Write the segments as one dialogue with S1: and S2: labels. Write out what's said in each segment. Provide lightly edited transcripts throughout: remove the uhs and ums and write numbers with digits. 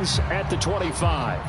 S1: Rams at the 25.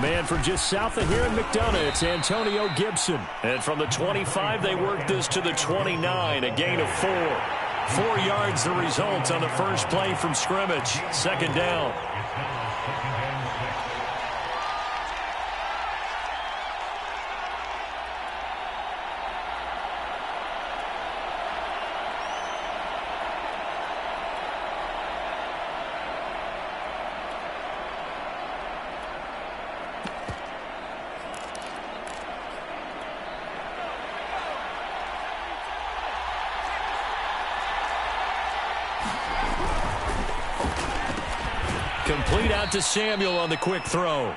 S1: Man from just south of here in McDonough, it's Antonio Gibson. And from the 25, they work this to the 29, a gain of 4. 4 yards the result on the first play from scrimmage. Second down. Complete out to Samuel on the quick throw.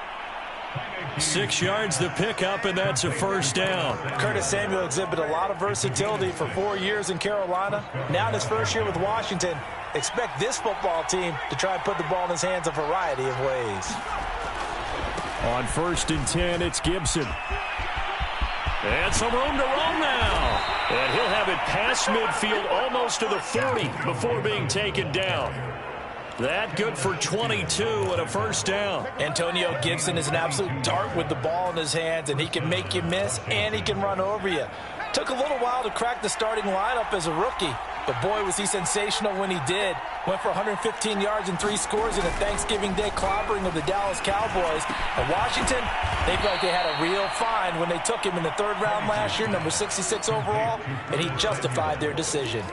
S1: 6 yards the pickup, and that's a first down.
S2: Curtis Samuel exhibited a lot of versatility for 4 years in Carolina. Now in his first year with Washington, expect this football team to try and put the ball in his hands a variety of ways.
S1: On 1st and 10, it's Gibson. And some room to roam now. And he'll have it past midfield almost to the 40 before being taken down. That good for 22 and a first down.
S2: Antonio Gibson is an absolute dart with the ball in his hands, and he can make you miss, and he can run over you. Took a little while to crack the starting lineup as a rookie, but boy, was he sensational when he did. Went for 115 yards and 3 scores in a Thanksgiving Day clobbering of the Dallas Cowboys. And Washington, they felt like they had a real find when they took him in the 3rd round last year, number 66 overall, and he justified their decision.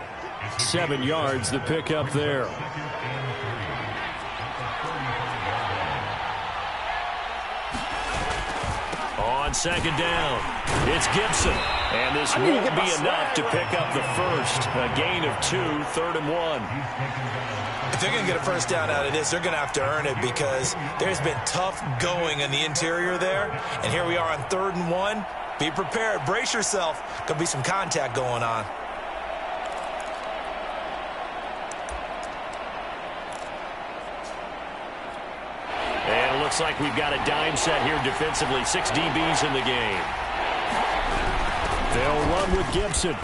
S1: 7 yards the pickup there. On 2nd down, it's Gibson. And this won't be enough to pick up the first. A gain of 2, 3rd and 1.
S2: If they're going to get a first down out of this, they're going to have to earn it because there's been tough going in the interior there. And here we are on 3rd and 1. Be prepared. Brace yourself. Going to be some contact going on.
S1: Looks like we've got a dime set here defensively. 6 DBs in the game. They'll run with Gibson.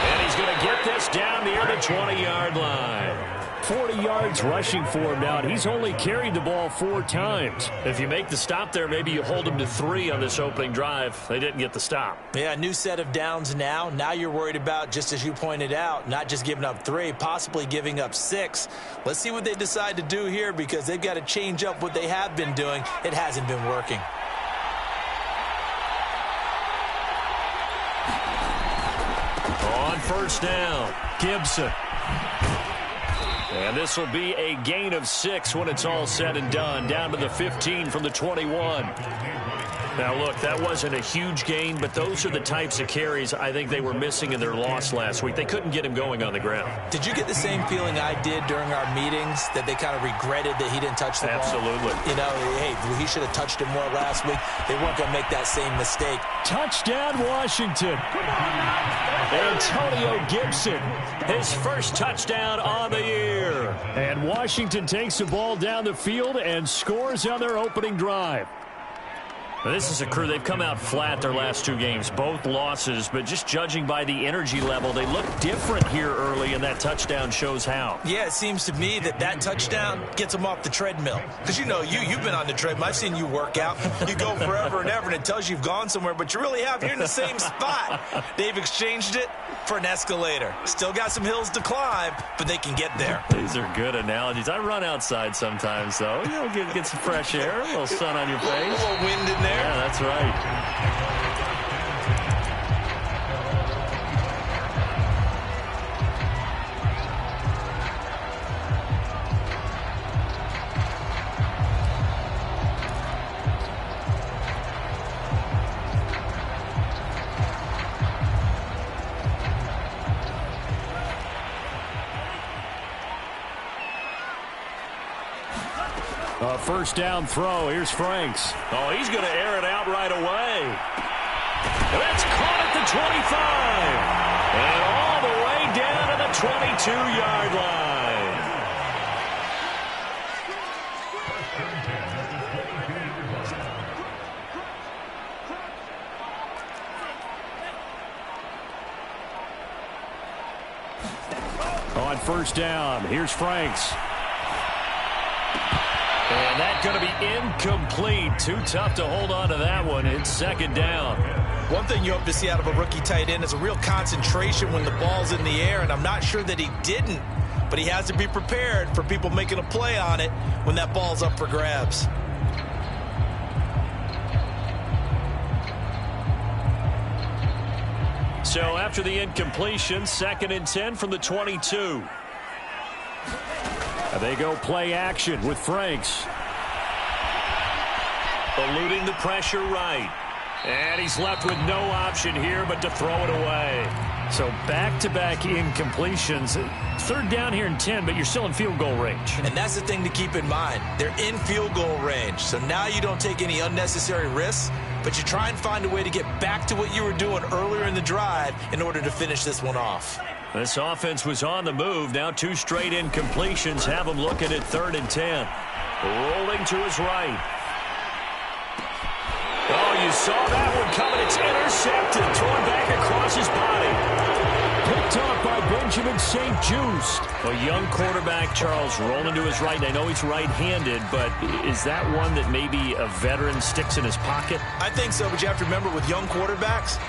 S1: And he's going to get this down near the 20-yard line. 40 yards rushing for him now, and he's only carried the ball 4 times. If you make the stop there, maybe you hold him to 3 on this opening drive. They didn't get the stop.
S2: Yeah, new set of downs now. Now you're worried about, just as you pointed out, not just giving up 3, possibly giving up 6. Let's see what they decide to do here because they've got to change up what they have been doing. It hasn't been working.
S1: On 1st down, Gibson. And this will be a gain of 6 when it's all said and done. Down to the 15 from the 21. Now, look, that wasn't a huge gain, but those are the types of carries I think they were missing in their loss last week. They couldn't get him going on the ground.
S2: Did you get the same feeling I did during our meetings, that they kind of regretted that he didn't touch the ball?
S1: Absolutely.
S2: You know, hey, he should have touched it more last week. They weren't going to make that same mistake.
S1: Touchdown, Washington. Antonio Gibson, his first touchdown on the year. And Washington takes the ball down the field and scores on their opening drive. This is a crew, they've come out flat their last 2 games, both losses, but just judging by the energy level, they look different here early, and that touchdown shows how.
S2: Yeah, it seems to me that touchdown gets them off the treadmill. Because, you know, you've been on the treadmill. I've seen you work out. You go forever and ever, and it tells you you've gone somewhere, but you really have. You're in the same spot. They've exchanged it for an escalator. Still got some hills to climb, but they can get there.
S1: These are good analogies. I run outside sometimes, though. You know, get some fresh air, a little sun on your face.
S2: A little wind in there.
S1: Yeah, that's right. A first down throw. Here's Franks. Oh, he's going to air it out right away. That's caught at the 25. And all the way down to the 22-yard line. On first down, here's Franks. And that's going to be incomplete. Too tough to hold on to that one. It's second down.
S2: One thing you hope to see out of a rookie tight end is a real concentration when the ball's in the air, and I'm not sure that he didn't, but he has to be prepared for people making a play on it when that ball's up for grabs.
S1: So after the incompletion, 2nd and 10 from the 22. They go play action with Franks. Eluding the pressure right. And he's left with no option here but to throw it away. So back-to-back incompletions. 3rd down here and 10, but you're still in field goal range.
S2: And that's the thing to keep in mind. They're in field goal range. So now you don't take any unnecessary risks, but you try and find a way to get back to what you were doing earlier in the drive in order to finish this one off.
S1: This offense was on the move. Now 2 straight incompletions have him looking at 3rd and 10. Rolling to his right. Oh, you saw that one coming. It's intercepted. Thrown back across his body. Picked off by Benjamin St-Juste. A young quarterback, Charles, rolling to his right. I know he's right-handed, but is that one that maybe a veteran sticks in his pocket?
S2: I think so, but you have to remember with young quarterbacks,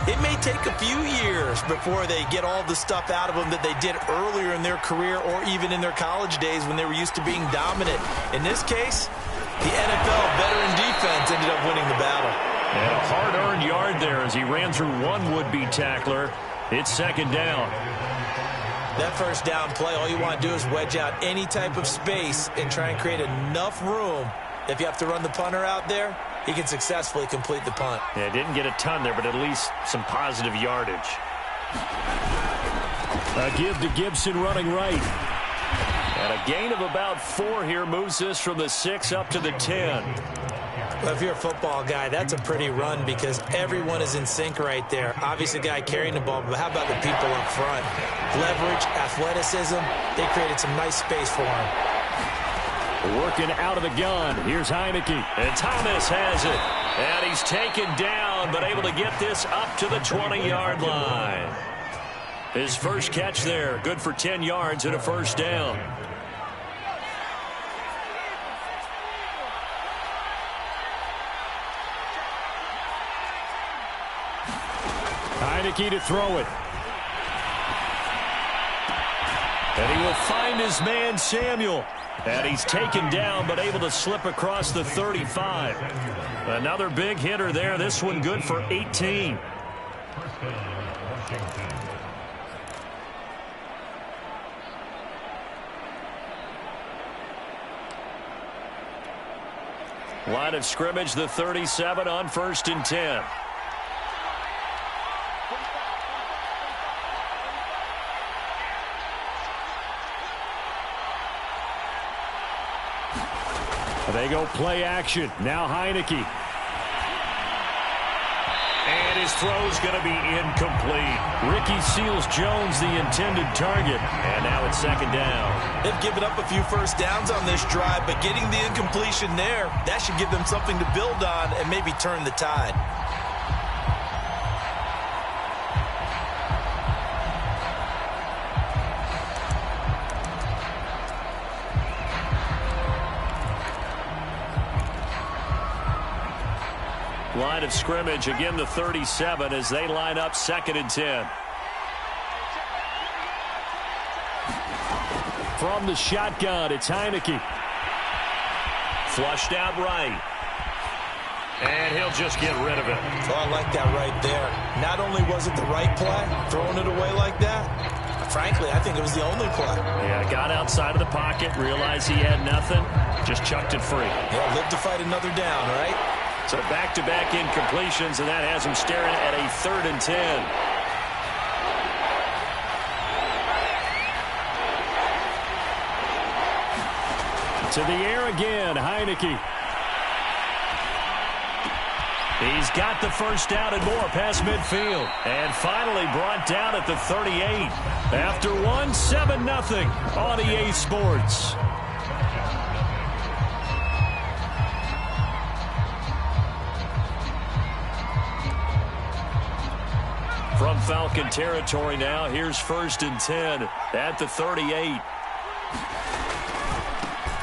S2: it may take a few years before they get all the stuff out of them that they did earlier in their career or even in their college days when they were used to being dominant. In this case, the NFL veteran defense ended up winning the battle.
S1: And a hard-earned yard there as he ran through one would-be tackler. It's 2nd down.
S2: That first down play, all you want to do is wedge out any type of space and try and create enough room. If you have to run the punter out there, he can successfully complete the punt.
S1: Yeah, didn't get a ton there, but at least some positive yardage. A give to Gibson running right. And a gain of about 4 here moves this from the 6 up to the 10.
S2: Well, if you're a football guy, that's a pretty run because everyone is in sync right there. Obviously, the guy carrying the ball, but how about the people up front? Leverage, athleticism, they created some nice space for him.
S1: Working out of the gun. Here's Heineke. And Thomas has it. And he's taken down, but able to get this up to the 20-yard line. His first catch there. Good for 10 yards and a first down. Heineke to throw it. And he will find his man, Samuel. And he's taken down, but able to slip across the 35. Another big hitter there. This one good for 18. Line of scrimmage, the 37 on 1st and 10. They go play action. Now Heineke. And his throw's going to be incomplete. Ricky Seals-Jones, the intended target. And now it's 2nd down.
S2: They've given up a few first downs on this drive, but getting the incompletion there, that should give them something to build on and maybe turn the tide.
S1: Line of scrimmage, again the 37 as they line up 2nd and 10. From the shotgun, it's Heineke. Flushed out right. And he'll just get rid of it.
S2: Oh, I like that right there. Not only was it the right play, throwing it away like that, frankly, I think it was the only play.
S1: Yeah, got outside of the pocket, realized he had nothing, just chucked it free.
S2: Yeah, live to fight another down, right?
S1: So back-to-back incompletions, and that has him staring at a 3rd and 10. To the air again. Heineke. He's got the first down and more past midfield. And finally brought down at the 38. After one, 7-0 on EA Sports. From Falcon territory now, here's 1st and 10 at the 38.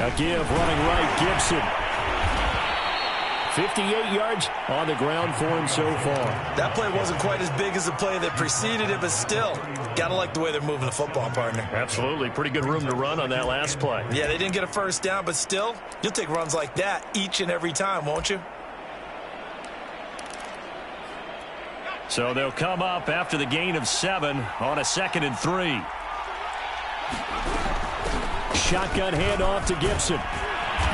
S1: A give running right, Gibson. 58 yards on the ground for him so far.
S2: That play wasn't quite as big as the play that preceded it, but still, gotta like the way they're moving the football, partner.
S1: Absolutely. Pretty good room to run on that last play.
S2: Yeah, they didn't get a first down, but still, you'll take runs like that each and every time, won't you?
S1: So they'll come up after the gain of 7 on a 2nd and 3. Shotgun handoff to Gibson.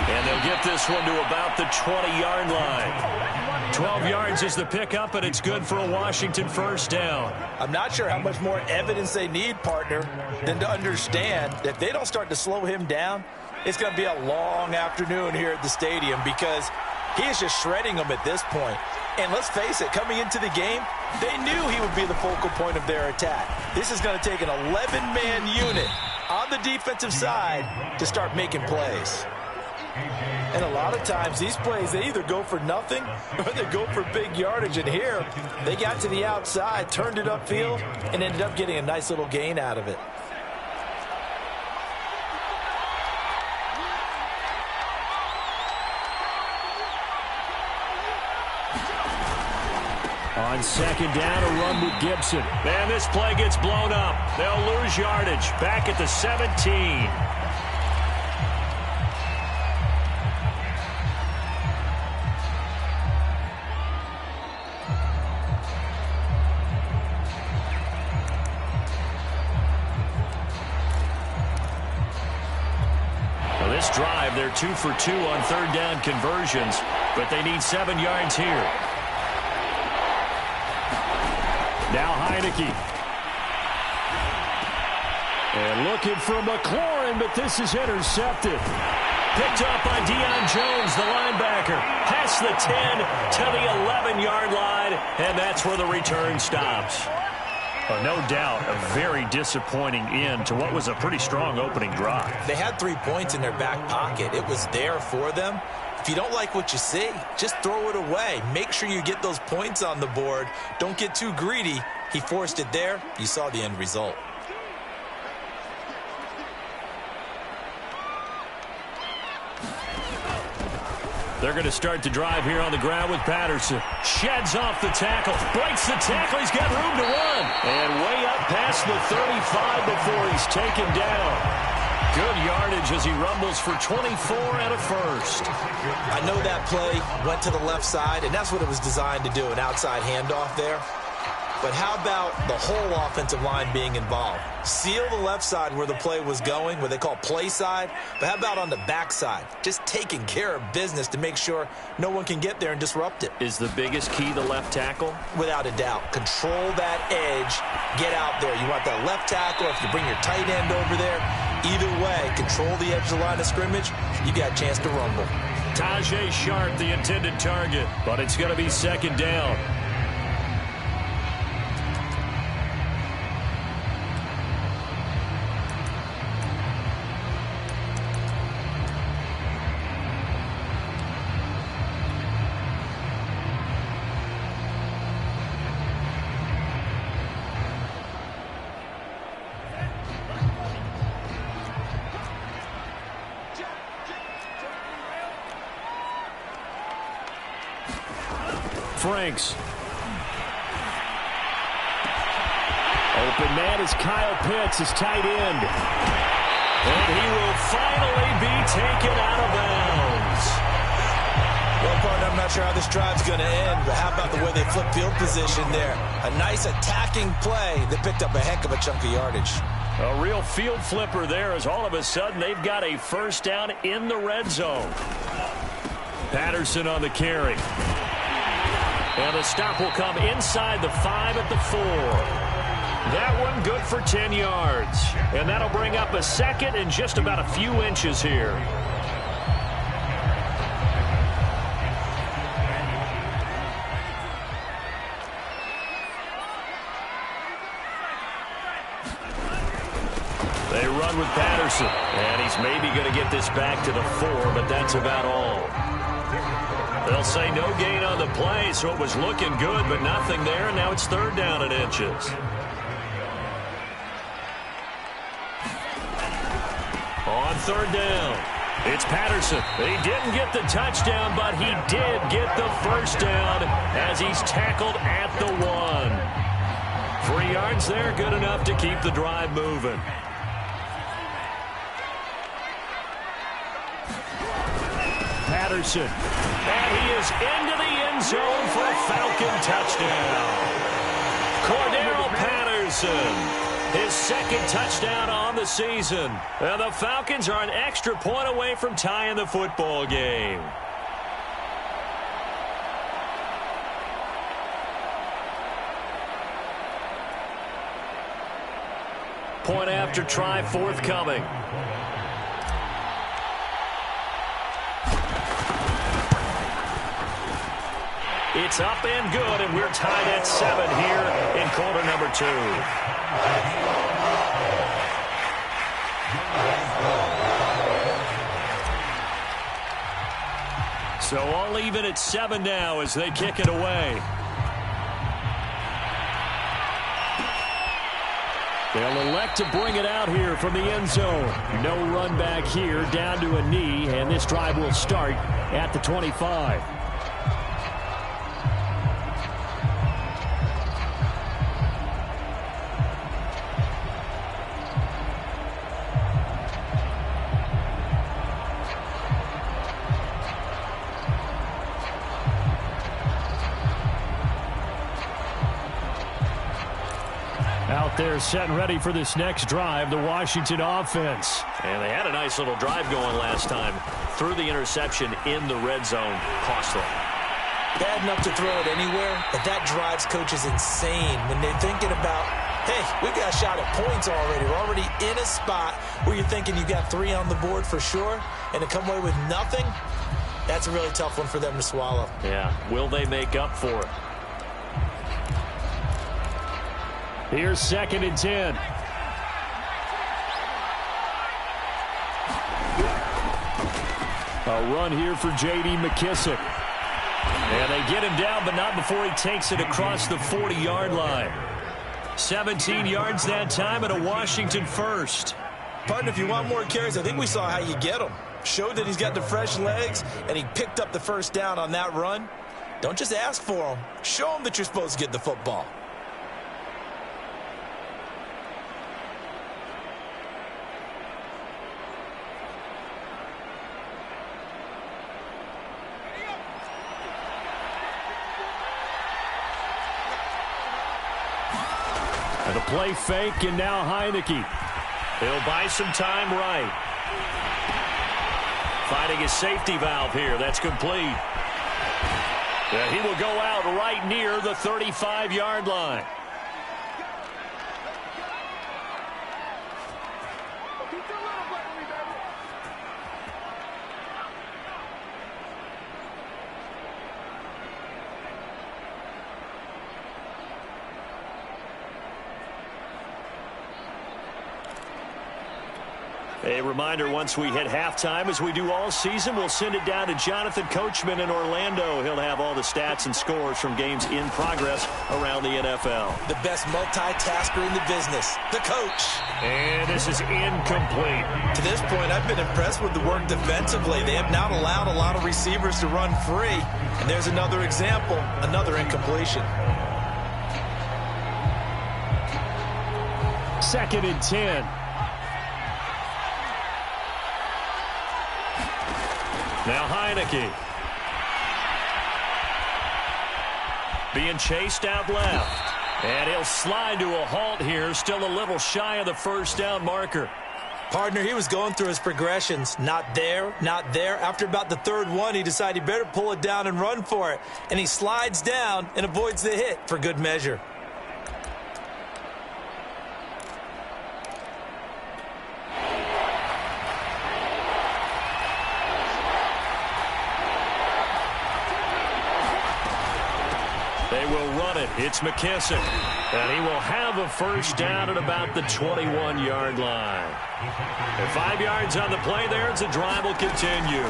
S1: And they'll get this one to about the 20-yard line. 12 yards is the pickup, and it's good for a Washington first down.
S2: I'm not sure how much more evidence they need, partner, than to understand that if they don't start to slow him down, it's going to be a long afternoon here at the stadium because he is just shredding them at this point. And let's face it, coming into the game, they knew he would be the focal point of their attack. This is going to take an 11-man unit on the defensive side to start making plays. And a lot of times, these plays, they either go for nothing or they go for big yardage. And here, they got to the outside, turned it upfield, and ended up getting a nice little gain out of it.
S1: On 2nd down, a run with Gibson. And this play gets blown up. They'll lose yardage. Back at the 17. Well, this drive, they're 2 for 2 on 3rd down conversions, but they need 7 yards here. Now Heineke. And looking for McLaurin, but this is intercepted. Picked up by Deion Jones, the linebacker. Past the 10 to the 11-yard line, and that's where the return stops. No doubt a very disappointing end to what was a pretty strong opening drive.
S2: They had 3 points in their back pocket. It was there for them. If you don't like what you see, just throw it away. Make sure you get those points on the board. Don't get too greedy. He forced it there. You saw the end result.
S1: They're going to start the drive here on the ground with Patterson. Sheds off the tackle. Breaks the tackle. He's got room to run. And way up past the 35 before he's taken down. Good yardage as he rumbles for 24 and a first.
S2: I know that play went to the left side, and that's what it was designed to do, an outside handoff there. But how about the whole offensive line being involved? Seal the left side where the play was going, what they call play side. But how about on the back side? Just taking care of business to make sure no one can get there and disrupt it.
S1: Is the biggest key the left tackle?
S2: Without a doubt. Control that edge. Get out there. You want that left tackle. If you bring your tight end over there, either way, control the edge of the line of scrimmage. You got a chance to rumble.
S1: Tajaé Sharpe, the intended target, but it's going to be 2nd down. Franks. Open man is Kyle Pitts, his tight end. And he will finally be taken out of bounds.
S2: Well, partner, I'm not sure how this drive's going to end, but how about the way they flip field position there? A nice attacking play that picked up a heck of a chunk of yardage.
S1: A real field flipper there as all of a sudden they've got a first down in the red zone. Patterson on the carry. And the stop will come inside the 5 at the 4. That one good for 10 yards. And that'll bring up a 2nd and just about a few inches here. run with Patterson. And he's maybe going to get this back to the 4, but that's about all. They'll say no gain on the play, so it was looking good, but nothing there. Now it's 3rd down and inches. On 3rd down, it's Patterson. He didn't get the touchdown, but he did get the 1st down as he's tackled at the 1. 3 yards there, good enough to keep the drive moving. Patterson, and he is into the end zone for a Falcon touchdown. Cordero Patterson, his 2nd touchdown on the season. And the Falcons are an extra point away from tying the football game. Point after try forthcoming. It's up and good, and we're tied at 7 here in quarter number 2. So all even at 7 now as they kick it away. They'll elect to bring it out here from the end zone. No run back here, down to a knee, and this drive will start at the 25. Out there set and ready for this next drive, the Washington offense. And they had a nice little drive going last time. Threw the interception in the red zone. Costly.
S2: Bad enough to throw it anywhere, but that drives coaches insane when they're thinking about, hey, we've got a shot at points already. We're already in a spot where you're thinking you got 3 on the board for sure, and to come away with nothing, that's a really tough one for them to swallow.
S1: Yeah, will they make up for it? Here's 2nd and 10. A run here for J.D. McKissic. And they get him down, but not before he takes it across the 40-yard line. 17 yards that time and a Washington first.
S2: Partner, if you want more carries, I think we saw how you get them. Showed that he's got the fresh legs, and he picked up the 1st down on that run. Don't just ask for them. Show them that you're supposed to get the football.
S1: And a play fake, and now Heineke. He'll buy some time right. Finding his safety valve here. That's complete. Yeah, he will go out right near the 35-yard line. A reminder, once we hit halftime, as we do all season, we'll send it down to Jonathan Coachman in Orlando. He'll have all the stats and scores from games in progress around the NFL.
S2: The best multitasker in the business, the coach.
S1: And this is incomplete.
S2: To this point, I've been impressed with the work defensively. They have not allowed a lot of receivers to run free. And there's another example, another incompletion.
S1: 2nd and 10. Now Heineke. Being chased out left. And he'll slide to a halt here. Still a little shy of the 1st down marker.
S2: Partner, he was going through his progressions. Not there, not there. After about the 3rd one, he decided he better pull it down and run for it. And he slides down and avoids the hit for good measure.
S1: They will run it. It's McKissic. And he will have a first down at about the 21-yard line. And 5 yards on the play there as the drive will continue.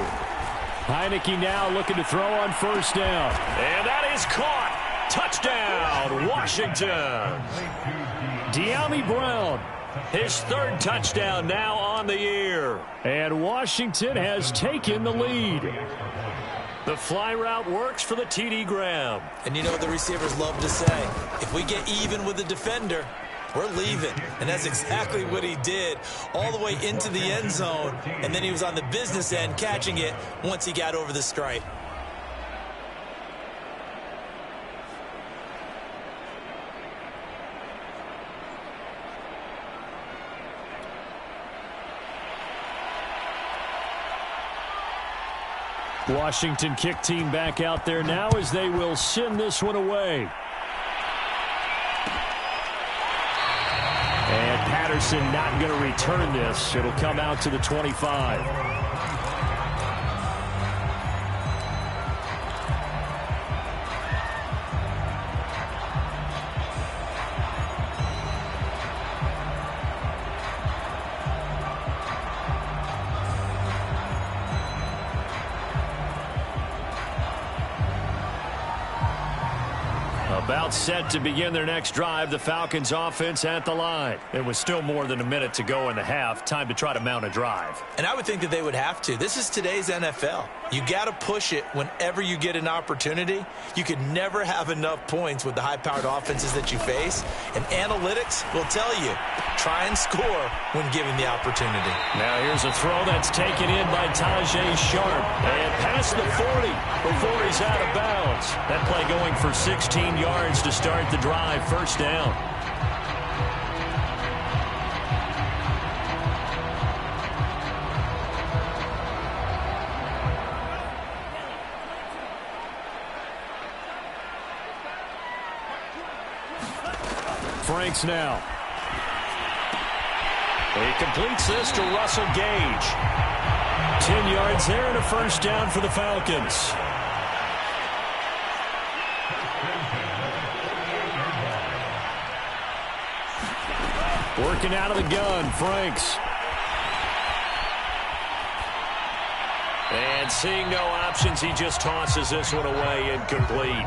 S3: Heineke now looking to throw on first down.
S1: And that is caught. Touchdown, Washington.
S3: De'Ami Brown.
S1: His third touchdown now on the year.
S3: And Washington has taken the lead.
S1: The fly route works for the TD Graham.
S2: And you know what the receivers love to say? If we get even with the defender, we're leaving. And that's exactly what he did all the way into the end zone. And then he was on the business end catching it once he got over the stripe.
S3: Washington kick team back out there now as they will send this one away. And Patterson not going to return this. It'll come out to the 25. About set to begin their next drive. The Falcons offense at the line.
S1: It was still more than a minute to go in the half. Time to try to mount a drive.
S2: And I would think that they would have to. This is today's NFL. You got to push it whenever you get an opportunity. You can never have enough points with the high-powered offenses that you face. And analytics will tell you, try and score when given the opportunity.
S1: Now here's a throw that's taken in by Tajae Sharpe. And past the 40 before he's out of bounds. That play going for 16 yards to start the drive. First down.
S3: Franks now.
S1: He completes this to Russell Gage.
S3: 10 yards there and a first down for the Falcons. Working out of the gun, Franks.
S1: And seeing no options, he just tosses this one away, incomplete.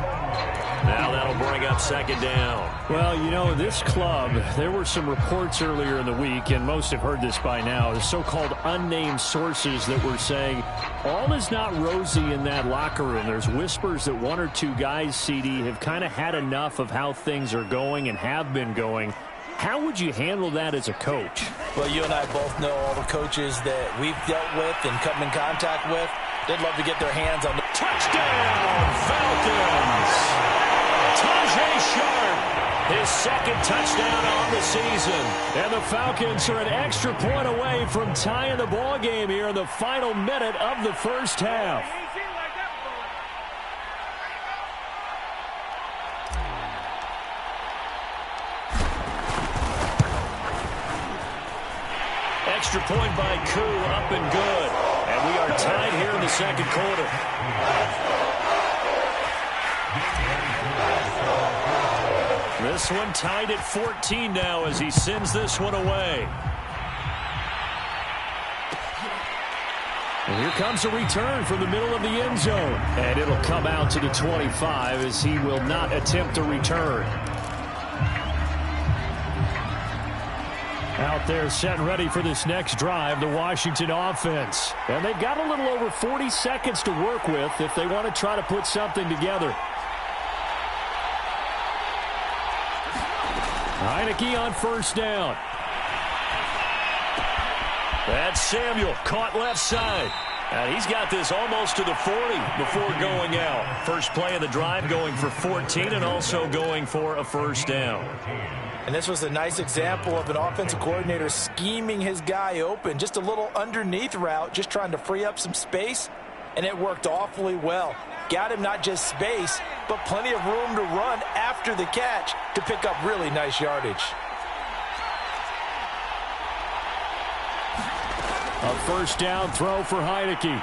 S1: Now that'll bring up second down.
S3: Well, you know, this club, there were some reports earlier in the week, and most have heard this by now, the so-called unnamed sources that were saying all is not rosy in that locker room. There's whispers that one or two guys, CD, have kind of had enough of how things are going and have been going. How would you handle that as a coach?
S2: Well, you and I both know all the coaches that we've dealt with and come in contact with. They'd love to get their hands on the
S1: touchdown, Falcons! Tajae Sharpe, his second touchdown on the season.
S3: And the Falcons are an extra point away from tying the ball game here in the final minute of the first half.
S1: Extra point by Koo, up and good. And we are tied here in the second quarter. This one tied at 14 now as he sends this one away.
S3: And here comes a return from the middle of the end zone. And it'll come out to the 25 as he will not attempt a return. Out there set and ready for this next drive, the Washington offense. And they've got a little over 40 seconds to work with if they want to try to put something together. Heineke on first down.
S1: That's Samuel, caught left side. And he's got this almost to the 40 before going out. First play of the drive going for 14 and also going for a first down.
S2: And this was a nice example of an offensive coordinator scheming his guy open. Just a little underneath route, just trying to free up some space, and it worked awfully well. Got him not just space, but plenty of room to run after the catch to pick up really nice yardage.
S3: A first down throw for Heineke.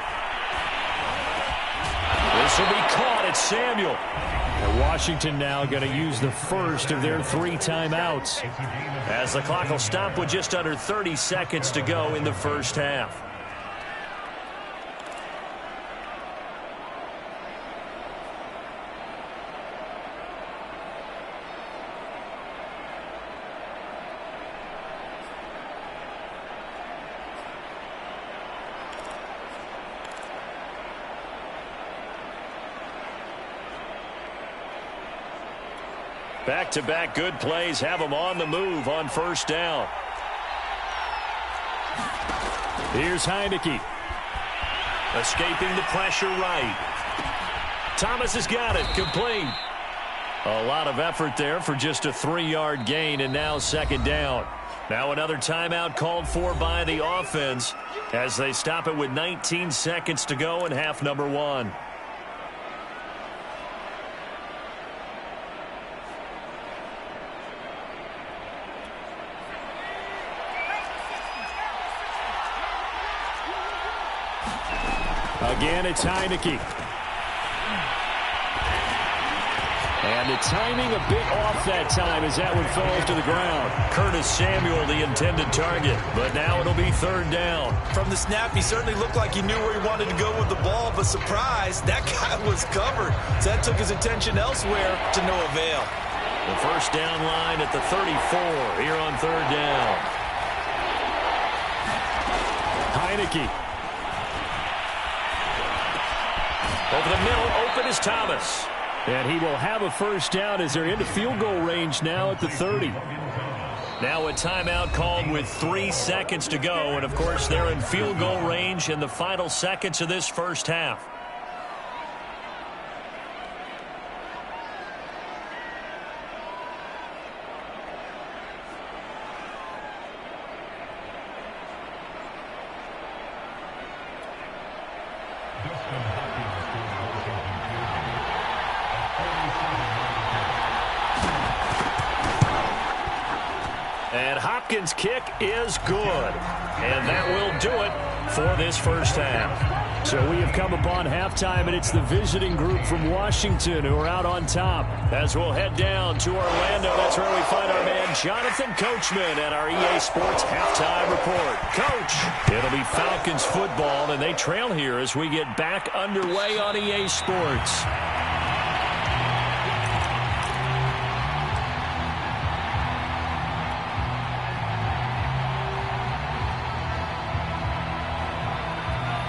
S1: This This will be caught at Samuel.
S3: And Washington now going to use the first of their 3 timeouts.
S1: As the clock will stop with just under 30 seconds to go in the first half. Back-to-back good plays have them on the move on first down.
S3: Here's Heineke.
S1: Escaping the pressure right. Thomas has got it. Complete. A lot of effort there for just a 3-yard gain, and now second down. Now another timeout called for by the offense as they stop it with 19 seconds to go in half number 1.
S3: Again, it's Heineke. And the timing a bit off that time as that one falls to the ground.
S1: Curtis Samuel, the intended target, but now it'll be third down.
S2: From the snap, he certainly looked like he knew where he wanted to go with the ball, but surprise, that guy was covered. So that took his attention elsewhere to no avail.
S1: The first down line at the 34 here on third down.
S3: Heineke.
S1: Over the middle, open is Thomas.
S3: And he will have a first down as they're into field goal range now at the 30.
S1: Now a timeout called with 3 seconds to go. And, of course, they're in field goal range in the final seconds of this first half. And Hopkins' kick is good. And that will do it for this first half.
S3: So we have come upon halftime, and it's the visiting group from Washington who are out on top.
S1: As we'll head down to Orlando, that's where we find our man Jonathan Coachman at our EA Sports Halftime Report. Coach, it'll be Falcons football, and they trail here as we get back underway on EA Sports.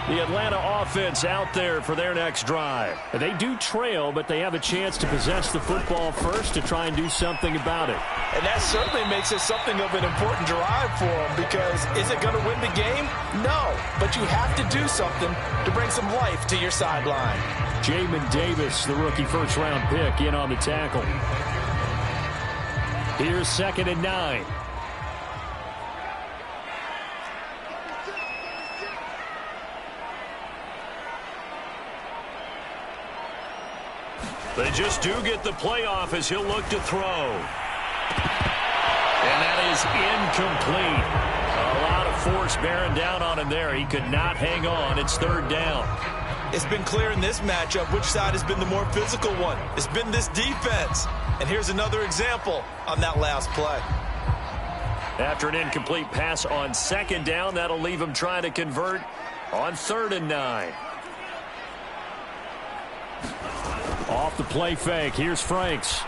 S1: The Atlanta offense out there for their next drive.
S3: They do trail, but they have a chance to possess the football first to try and do something about it.
S2: And that certainly makes it something of an important drive for them, because is it going to win the game? No, but you have to do something to bring some life to your sideline.
S3: Jamin Davis, the rookie first-round pick, in on the tackle. Here's 2nd and 9.
S1: They just do get the playoff as he'll look to throw. And that is incomplete. A lot of force bearing down on him there. He could not hang on. It's third down.
S2: It's been clear in this matchup which side has been the more physical one. It's been this defense. And here's another example on that last play.
S1: After an incomplete pass on second down, that'll leave him trying to convert on 3rd and 9.
S3: Off the play fake. Here's Franks.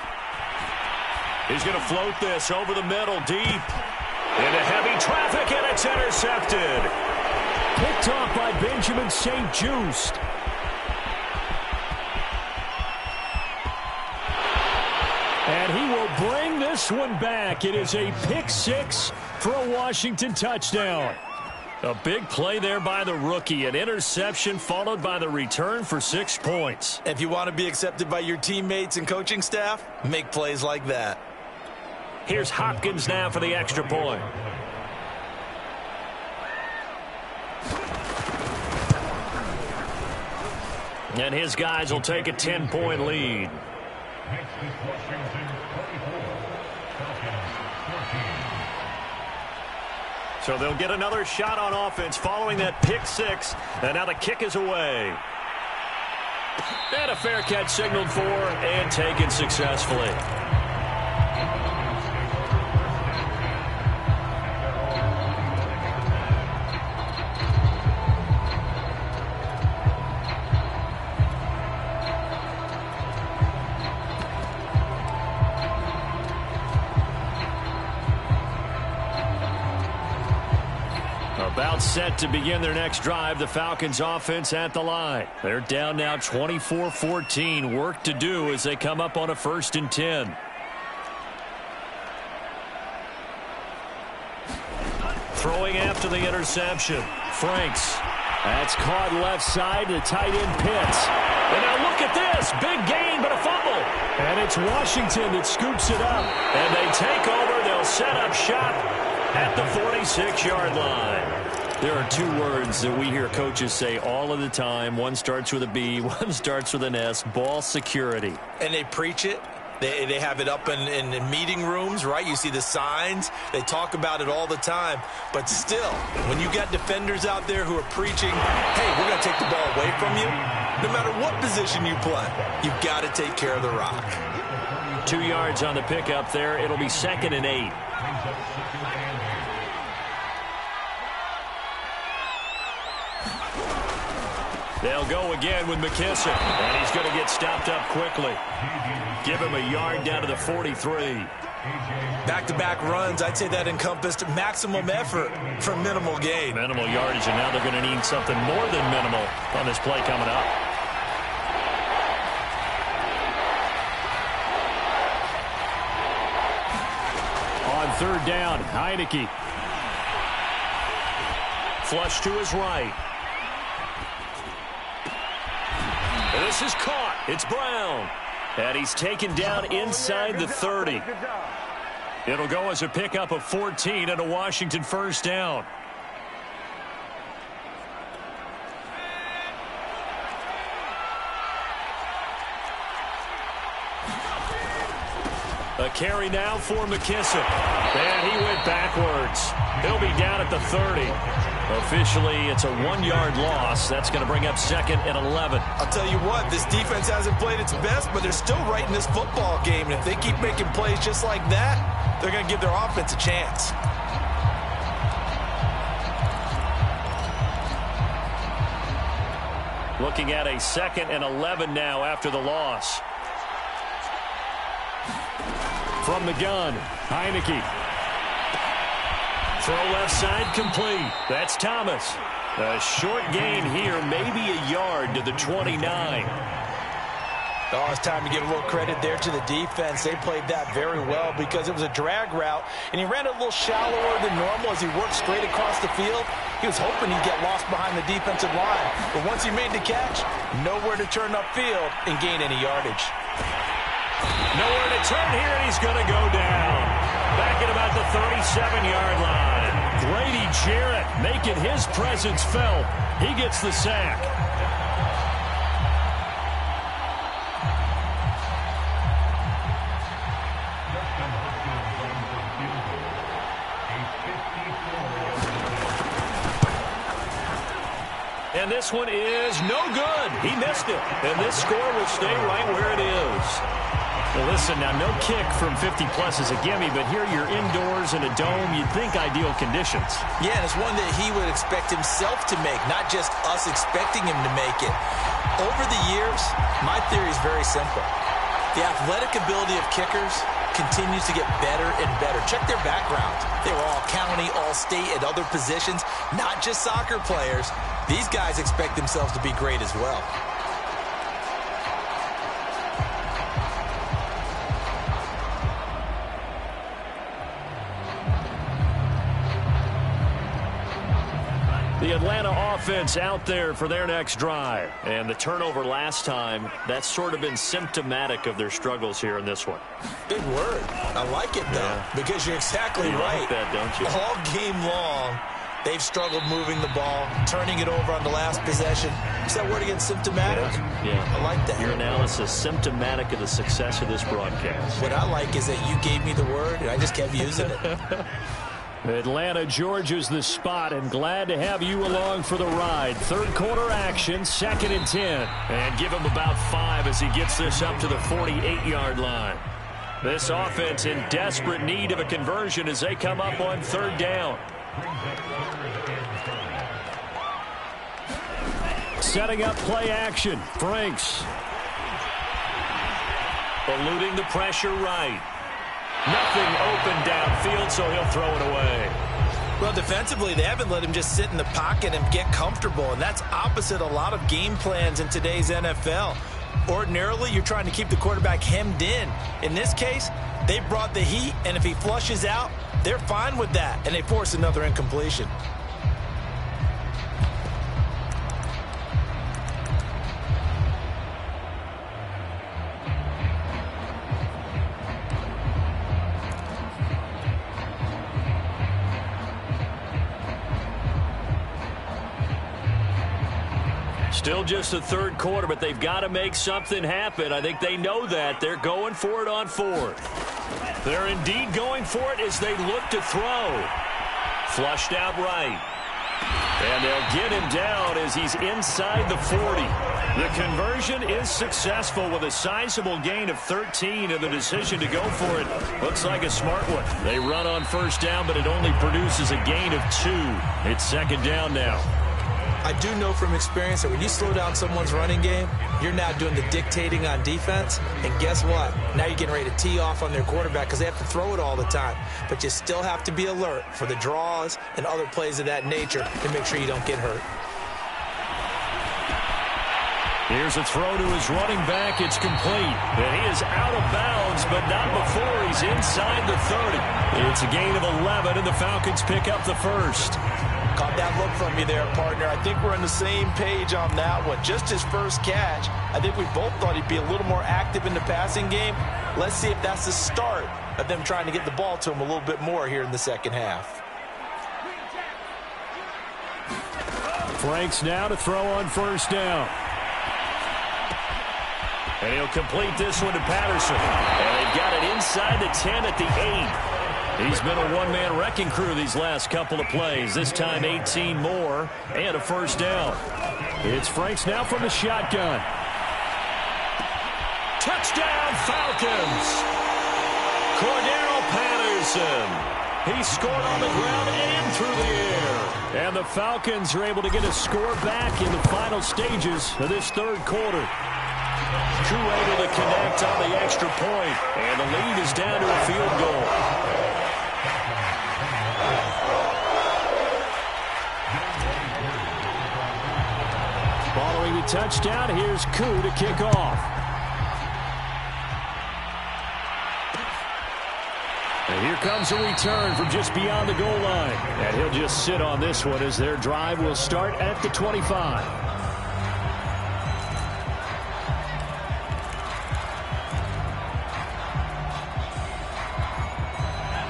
S1: He's going to float this over the middle, deep. Into heavy traffic, and it's intercepted.
S3: Picked off by Benjamin St-Juste. And he will bring this one back. It is a pick 6 for a Washington touchdown.
S1: A big play there by the rookie. An interception followed by the return for 6 points.
S2: If you want to be accepted by your teammates and coaching staff, make plays like that.
S1: Here's Hopkins now for the extra point. And his guys will take a 10-point lead. So they'll get another shot on offense following that pick 6. And now the kick is away. And a fair catch signaled for and taken successfully. About set to begin their next drive, the Falcons offense at the line. They're down now 24-14. Work to do as they come up on a 1st and 10. Throwing after the interception. Franks. That's caught left side to tight end Pitts. And now look at this. Big gain, but a fumble. And it's Washington that scoops it up. And they take over. They'll set up shop at the 46-yard line. There are 2 words that we hear coaches say all of the time. One starts with a B, one starts with an S. Ball security.
S2: And they preach it. They have it up in meeting rooms, right? You see the signs. They talk about it all the time. But still, when you got defenders out there who are preaching, hey, we're going to take the ball away from you, no matter what position you play, you've got to take care of the rock.
S1: 2 yards on the pickup there. It'll be 2nd and 8. They'll go again with McKissick, and he's going to get stopped up quickly. Give him a yard down to the 43.
S2: Back-to-back runs, I'd say that encompassed maximum effort for minimal gain.
S1: Minimal yardage, and now they're going to need something more than minimal on this play coming up. On 3rd down, Heineke. Flush to his right. This is caught. It's Brown. And he's taken down inside the 30. It'll go as a pickup of 14 and a Washington 1st down. A carry now for McKissick. And he went backwards. He'll be down at the 30. Officially, it's a 1-yard loss. That's going to bring up 2nd and 11.
S2: I'll tell you what, this defense hasn't played its best, but they're still right in this football game. And if they keep making plays just like that, they're going to give their offense a chance.
S1: Looking at a 2nd and 11 now after the loss. From the gun, Heineke. Throw left side complete. That's Thomas. A short gain here, maybe a yard to the 29.
S2: Oh, it's time to give a little credit there to the defense. They played that very well because it was a drag route, and he ran a little shallower than normal as he worked straight across the field. He was hoping he'd get lost behind the defensive line, but once he made the catch, nowhere to turn upfield and gain any yardage.
S1: Nowhere to turn here, and he's going to go down. Back at about the 37-yard line. Grady Jarrett making his presence felt. He gets the sack. And this one is no good. He missed it. And this score will stay right where it is. Well, listen, now no kick from 50-plus is a gimme, but here you're indoors in a dome. You'd think ideal conditions.
S2: Yeah, and it's one that he would expect himself to make, not just us expecting him to make it. Over the years, my theory is very simple. The athletic ability of kickers continues to get better and better. Check their backgrounds. They were all county, all state, at other positions, not just soccer players. These guys expect themselves to be great as well.
S1: The Atlanta offense out there for their next drive. And the turnover last time, that's sort of been symptomatic of their struggles here in this one.
S2: Big word. I like it, though, because you're exactly right.
S1: Like that, don't you?
S2: All game long, they've struggled moving the ball, turning it over on the last possession. Is that word again, symptomatic?
S1: Yeah.
S2: I like that.
S1: Your analysis, symptomatic of the success of this broadcast.
S2: What I like is that you gave me the word, and I just kept using it.
S3: Atlanta, Georgia's the spot, and glad to have you along for the ride. Third quarter action, 2nd and 10.
S1: And give him about 5 as he gets this up to the 48-yard line. This offense in desperate need of a conversion as they come up on 3rd down.
S3: Setting up play action. Franks.
S1: Eluding the pressure right. Nothing open downfield, so he'll throw it away.
S2: Well, defensively, they haven't let him just sit in the pocket and get comfortable, and that's opposite a lot of game plans in today's NFL. Ordinarily, you're trying to keep the quarterback hemmed in. In this case, they brought the heat, and if he flushes out, they're fine with that, and they force another incompletion.
S1: Still just the 3rd quarter, but they've got to make something happen. I think they know that. They're going for it on 4th. They're indeed going for it as they look to throw. Flushed out right. And they'll get him down as he's inside the 40. The conversion is successful with a sizable gain of 13, and the decision to go for it looks like a smart one. They run on 1st down, but it only produces a gain of 2. It's 2nd down now.
S2: I do know from experience that when you slow down someone's running game, you're now doing the dictating on defense. And guess what? Now you're getting ready to tee off on their quarterback because they have to throw it all the time. But you still have to be alert for the draws and other plays of that nature to make sure you don't get hurt.
S3: Here's a throw to his running back. It's complete.
S1: And he is out of bounds, but not before he's inside the 30.
S3: It's a gain of 11, and the Falcons pick up the 1st.
S2: Caught that look from you there, partner. I think we're on the same page on that one. Just his first catch. I think we both thought he'd be a little more active in the passing game. Let's see if that's the start of them trying to get the ball to him a little bit more here in the 2nd half.
S3: Franks now to throw on 1st down.
S1: And he'll complete this one to Patterson. And they've got it inside the 10 at the 8. He's been a one-man wrecking crew these last couple of plays. This time 18 more and a 1st down.
S3: It's Franks now from the shotgun.
S1: Touchdown Falcons! Cordero Patterson. He scored on the ground and through the air.
S3: And the Falcons are able to get a score back in the final stages of this 3rd quarter.
S1: Koo able to connect on the extra point, and the lead is down to a field goal.
S3: Following the touchdown, here's Koo to kick off. And here comes a return from just beyond the goal line. And he'll just sit on this one as their drive will start at the 25.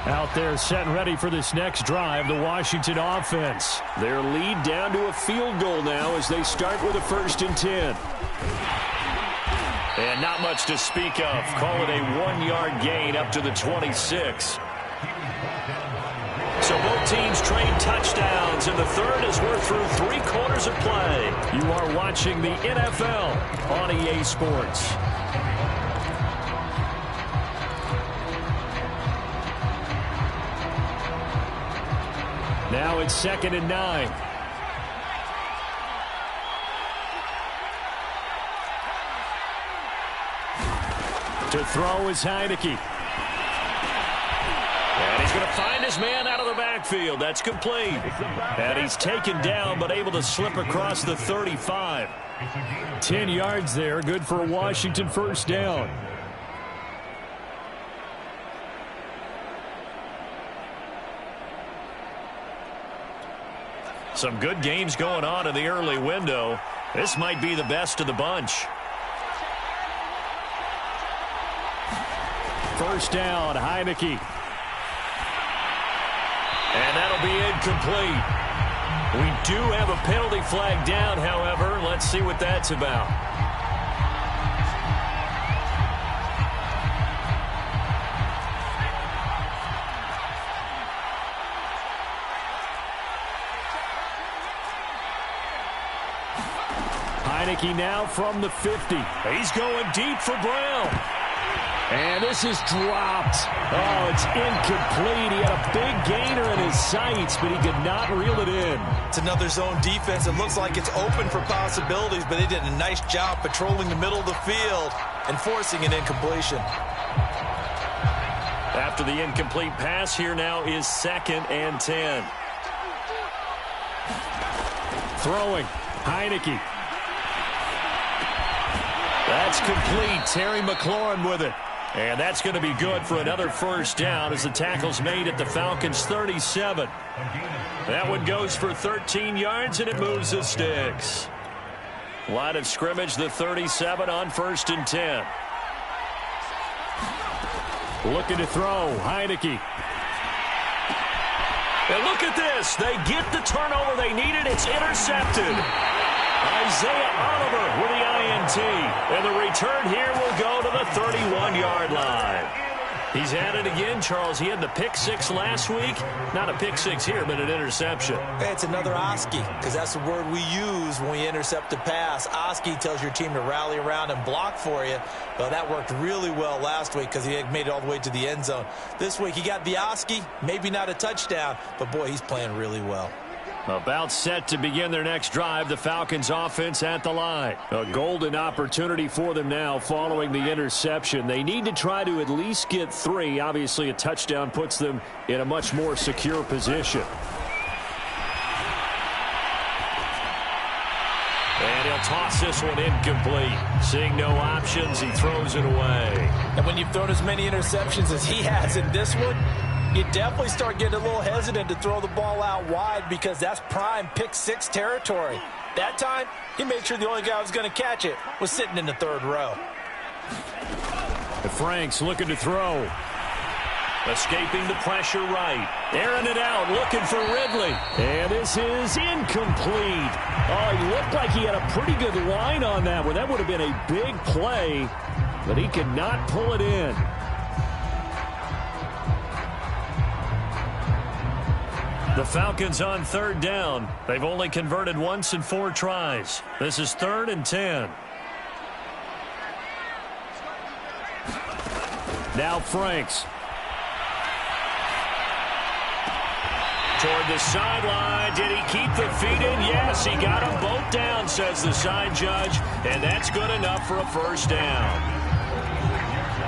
S3: Out there set and ready for this next drive, the Washington offense.
S1: Their lead down to a field goal now as they start with a 1st and 10. And not much to speak of. Call it a 1-yard gain up to the 26. So both teams trade touchdowns, and the 3rd as we're through 3 quarters of play.
S3: You are watching the NFL on EA Sports. Now it's 2nd and 9. To throw is Heineke.
S1: And he's going to find his man out of the backfield. That's complete. And he's taken down but able to slip across the 35.
S3: 10 yards there. Good for a Washington 1st down.
S1: Some good games going on in the early window. This might be the best of the bunch.
S3: 1st down, Heineke.
S1: And that'll be incomplete. We do have a penalty flag down, however. Let's see what that's about.
S3: Heinicke now from the 50. He's going deep for Brown. And this is dropped. Oh, it's incomplete. He had a big gainer in his sights, but he could not reel it in.
S2: It's another zone defense. It looks like it's open for possibilities, but they did a nice job patrolling the middle of the field and forcing an incompletion.
S1: After the incomplete pass, here now is 2nd and 10.
S3: Throwing. Heinicke.
S1: That's complete. Terry McLaurin with it. And that's going to be good for another first down as the tackle's made at the Falcons' 37. That one goes for 13 yards, and it moves the sticks. Line of scrimmage, the 37 on 1st and 10.
S3: Looking to throw. Heinicke.
S1: And look at this. They get the turnover they needed. It's intercepted. Isaiah Oliver with the INT. And the return here will go to the 31-yard line. He's at it again, Charles. He had the pick 6 last week. Not a pick 6 here, but an interception.
S2: It's another Oski, because that's the word we use when we intercept a pass. Oski tells your team to rally around and block for you. Well, that worked really well last week because he made it all the way to the end zone. This week he got the Oski, maybe not a touchdown, but boy, he's playing really well.
S3: About set to begin their next drive, the Falcons offense at the line. A golden opportunity for them now following the interception. They need to try to at least get 3. Obviously, a touchdown puts them in a much more secure position.
S1: And he'll toss this one incomplete. Seeing no options, he throws it away.
S2: And when you've thrown as many interceptions as he has in this one, you definitely start getting a little hesitant to throw the ball out wide because that's prime pick 6 territory. That time, he made sure the only guy who was going to catch it was sitting in the 3rd row.
S3: Franks looking to throw.
S1: Escaping the pressure right. Airing it out, looking for Ridley.
S3: And this is incomplete. Oh, he looked like he had a pretty good line on that one. That would have been a big play, but he could not pull it in.
S1: The Falcons on 3rd down. They've only converted once in 4 tries. This is 3rd and 10.
S3: Now Franks.
S1: Toward the sideline. Did he keep the feet in? Yes, he got them both down, says the side judge. And that's good enough for a first down.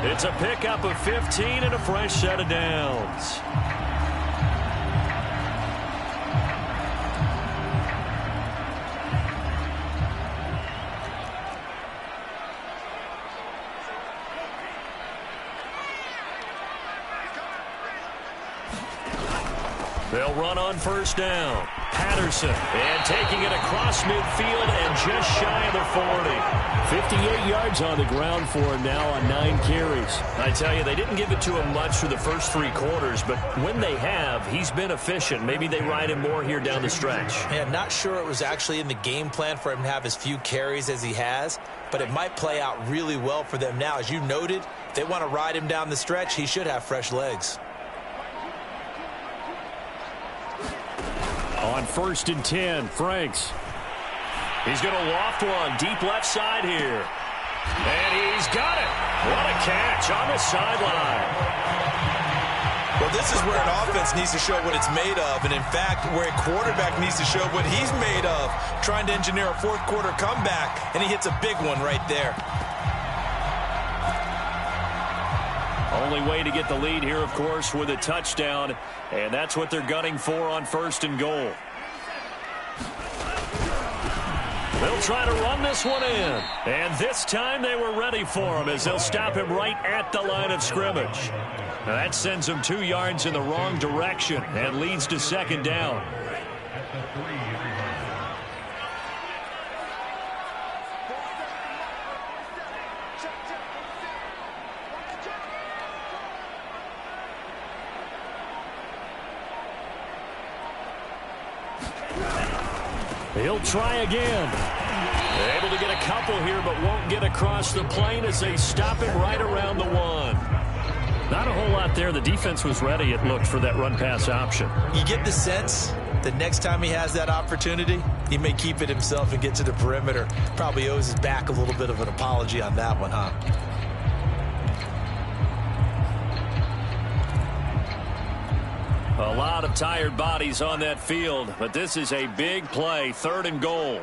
S1: It's a pickup of 15 and a fresh set of downs. They'll run on first down. Patterson, and taking it across midfield and just shy of the 40.
S3: 58 yards on the ground for him now on 9 carries.
S1: I tell you, they didn't give it to him much for the first 3 quarters, but when they have, he's been efficient. Maybe they ride him more here down the stretch.
S2: Yeah, not sure it was actually in the game plan for him to have as few carries as he has, but it might play out really well for them now. As you noted, if they want to ride him down the stretch, he should have fresh legs.
S3: On 1st and 10, Franks.
S1: He's going to loft one deep left side here. And he's got it. What a catch on the sideline.
S2: Well, this is where an offense needs to show what it's made of. And, in fact, where a quarterback needs to show what he's made of. Trying to engineer a 4th quarter comeback. And he hits a big one right there.
S1: Only way to get the lead here, of course, with a touchdown. And that's what they're gunning for on 1st and goal. They'll try to run this one in. And this time they were ready for him as they'll stop him right at the line of scrimmage. Now that sends him 2 yards in the wrong direction and leads to 2nd down.
S3: He'll try again.
S1: They're able to get a couple here, but won't get across the plane as they stop him right around the 1. Not a whole lot there. The defense was ready, it looked, for that run-pass option.
S2: You get the sense that next time he has that opportunity, he may keep it himself and get to the perimeter. Probably owes his back a little bit of an apology on that one, huh?
S1: A lot of tired bodies on that field, but this is a big play, 3rd and goal.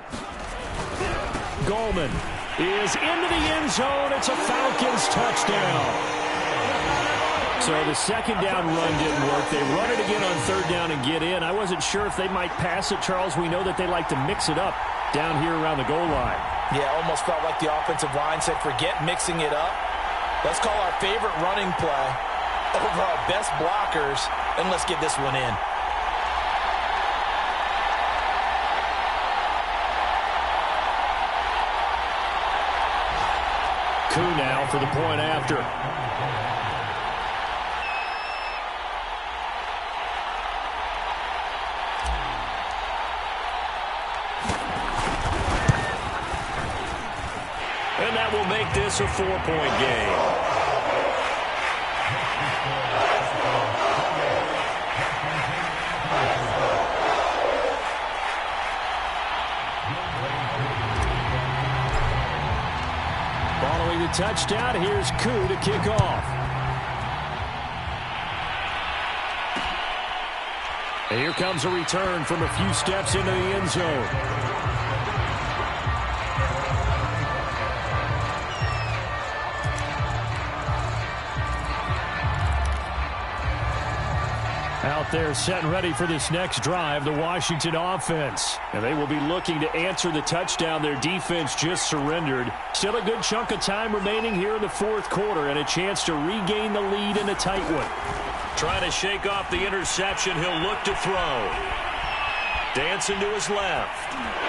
S1: Goldman is into the end zone. It's a Falcons touchdown. So the second down run didn't work. They run it again on 3rd down and get in. I wasn't sure if they might pass it, Charles. We know that they like to mix it up down here around the goal line.
S2: Yeah, almost felt like the offensive line said, forget mixing it up. Let's call our favorite running play over our best blockers, and let's get this one in.
S1: Koo now for the point after. And that will make this a 4-point game. Following the touchdown, here's Koo to kick off. And here comes a return from a few steps into the end zone. Out there set and ready for this next drive, the Washington offense. And they will be looking to answer the touchdown their defense just surrendered. Still a good chunk of time remaining here in the 4th quarter and a chance to regain the lead in a tight one. Trying to shake off the interception, he'll look to throw. Dancing to his left.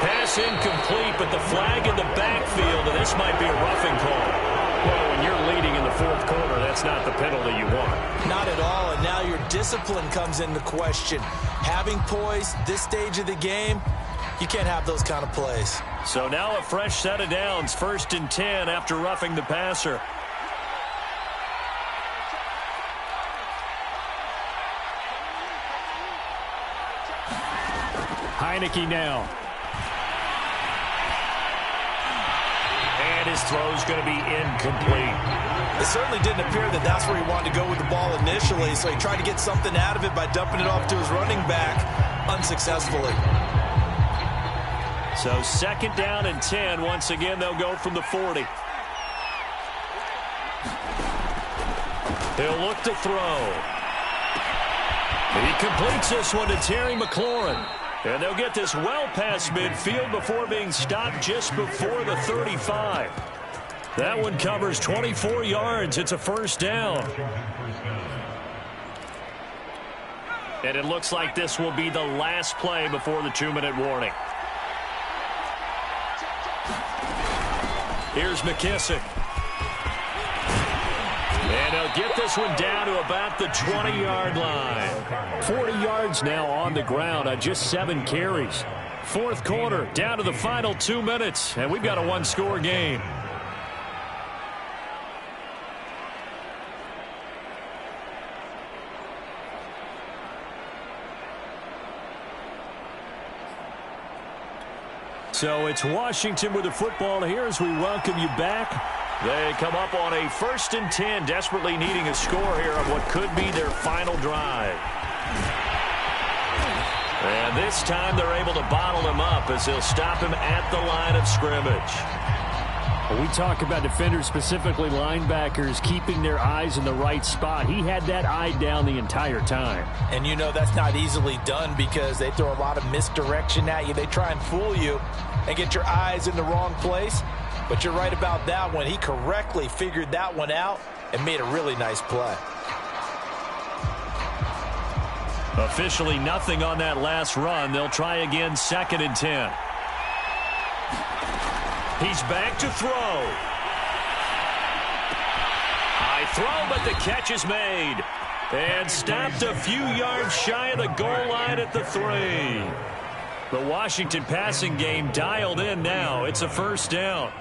S1: Pass incomplete, but the flag in the backfield, and this might be a roughing call. Well, when you're leading in the 4th quarter, that's not the penalty you want.
S2: Not at all, and now your discipline comes into question. Having poise this stage of the game, you can't have those kind of plays.
S1: So now a fresh set of downs, 1st and 10 after roughing the passer. Heineke now. And his throw's going to be incomplete.
S2: It certainly didn't appear that that's where he wanted to go with the ball initially, so he tried to get something out of it by dumping it off to his running back unsuccessfully.
S1: So 2nd down and 10. Once again, they'll go from the 40. He'll look to throw. And he completes this one to Terry McLaurin. And they'll get this well past midfield before being stopped just before the 35. That one covers 24 yards. It's a 1st down. And it looks like this will be the last play before the 2-minute warning. Here's McKissick. And they'll get this one down to about the 20-yard line. 40 yards now on the ground on just 7 carries. 4th quarter, down to the final 2 minutes, and we've got a 1-score game. So it's Washington with the football here as we welcome you back. They come up on a 1st and 10, desperately needing a score here on what could be their final drive. And this time they're able to bottle him up as they'll stop him at the line of scrimmage. When we talk about defenders, specifically linebackers, keeping their eyes in the right spot. He had that eye down the entire time.
S2: And you know that's not easily done because they throw a lot of misdirection at you. They try and fool you and get your eyes in the wrong place. But you're right about that one. He correctly figured that one out and made a really nice play.
S1: Officially nothing on that last run. They'll try again, 2nd and 10. He's back to throw. High throw, but the catch is made. And stopped a few yards shy of the goal line at the 3. The Washington passing game dialed in now. It's a 1st down.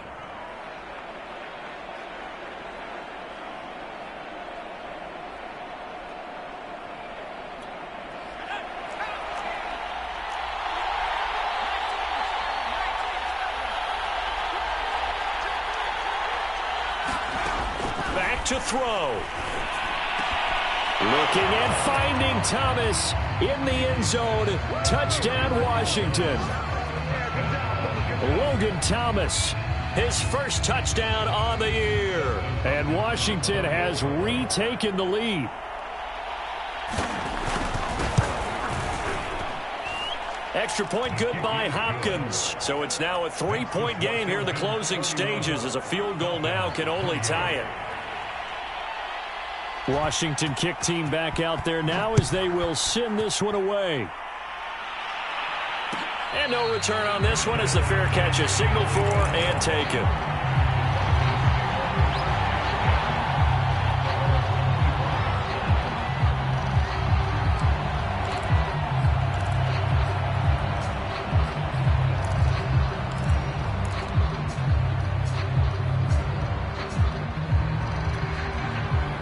S1: back to throw. Looking and finding Thomas in the end zone. Touchdown, Washington. Logan Thomas, his first touchdown on the year. And Washington has retaken the lead. Extra point good by Hopkins. So it's now a 3-point game here in the closing stages, as a field goal now can only tie it. Washington kick team back out there now as they will send this one away. And no return on this one as the fair catch is signaled for and taken.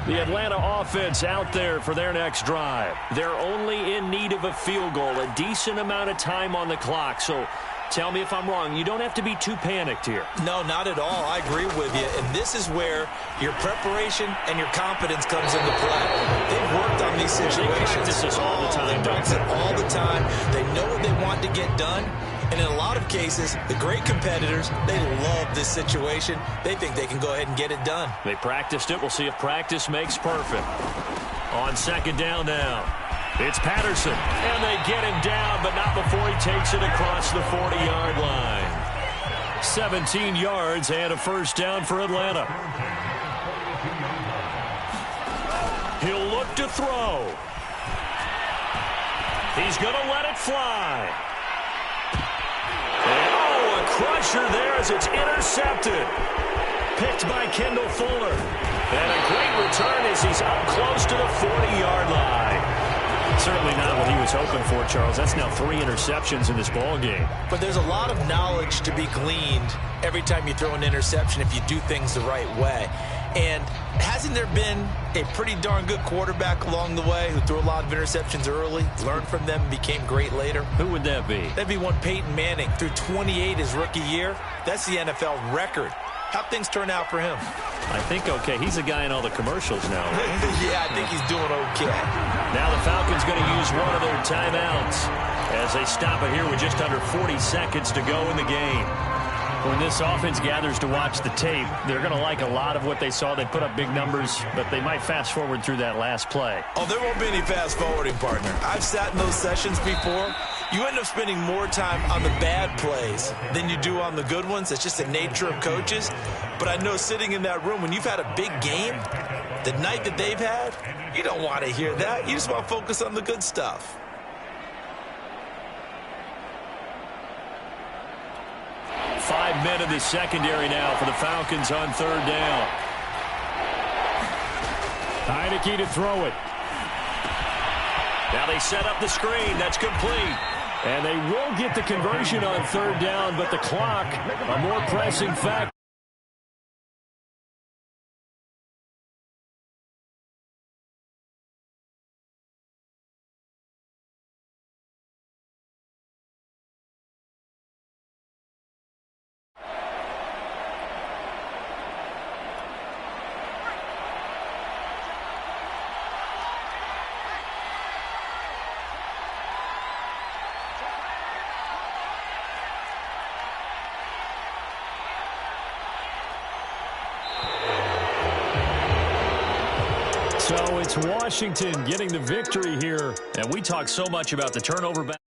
S1: The Atlanta offense out there for their next drive. They're only in need of a field goal, a decent amount of time on the clock. So tell me if I'm wrong. You don't have to be too panicked here.
S2: No, not at all. I agree with you. And this is where your preparation and your confidence comes into play. They've worked on these situations.
S1: They practice this all the time.
S2: They practice it all the time. They know what they want to get done. And in a lot of cases, the great competitors, they love this situation. They think they can go ahead and get it done.
S1: They practiced it. We'll see if practice makes perfect. On second down now, it's Patterson. And they get him down, but not before he takes it across the 40-yard line. 17 yards and a first down for Atlanta. He'll look to throw. He's going to let it fly. Oh, a crusher there as it's intercepted. Picked by Kendall Fuller. And a great return as he's up close to the 40-yard line. Certainly not what he was hoping for, Charles. That's now 3 interceptions in this ball game.
S2: But there's a lot of knowledge to be gleaned every time you throw an interception if you do things the right way. And hasn't there been a pretty darn good quarterback along the way who threw a lot of interceptions early, learned from them, and became great later?
S1: Who would that be?
S2: That'd be one Peyton Manning. Threw 28 his rookie year. That's the NFL record. How'd things turn out for him?
S1: I think okay. He's the guy in all the commercials now. Right?
S2: Yeah, I think he's doing okay.
S1: Now the Falcons going to use one of their timeouts as they stop it here with just under 40 seconds to go in the game. When this offense gathers to watch the tape, they're going to like a lot of what they saw. They put up big numbers, but they might fast forward through that last play.
S2: Oh, there won't be any fast forwarding, partner. I've sat in those sessions before. You end up spending more time on the bad plays than you do on the good ones. It's just the nature of coaches. But I know sitting in that room, when you've had a big game, the night that they've had, you don't want to hear that. You just want to focus on the good stuff.
S1: Five men in the secondary now for the Falcons on third down. Heineke to throw it. Now they set up the screen. That's complete. And they will get the conversion on third down, but the clock, a more pressing factor. So it's Washington getting the victory here. And we talk so much about the turnover back.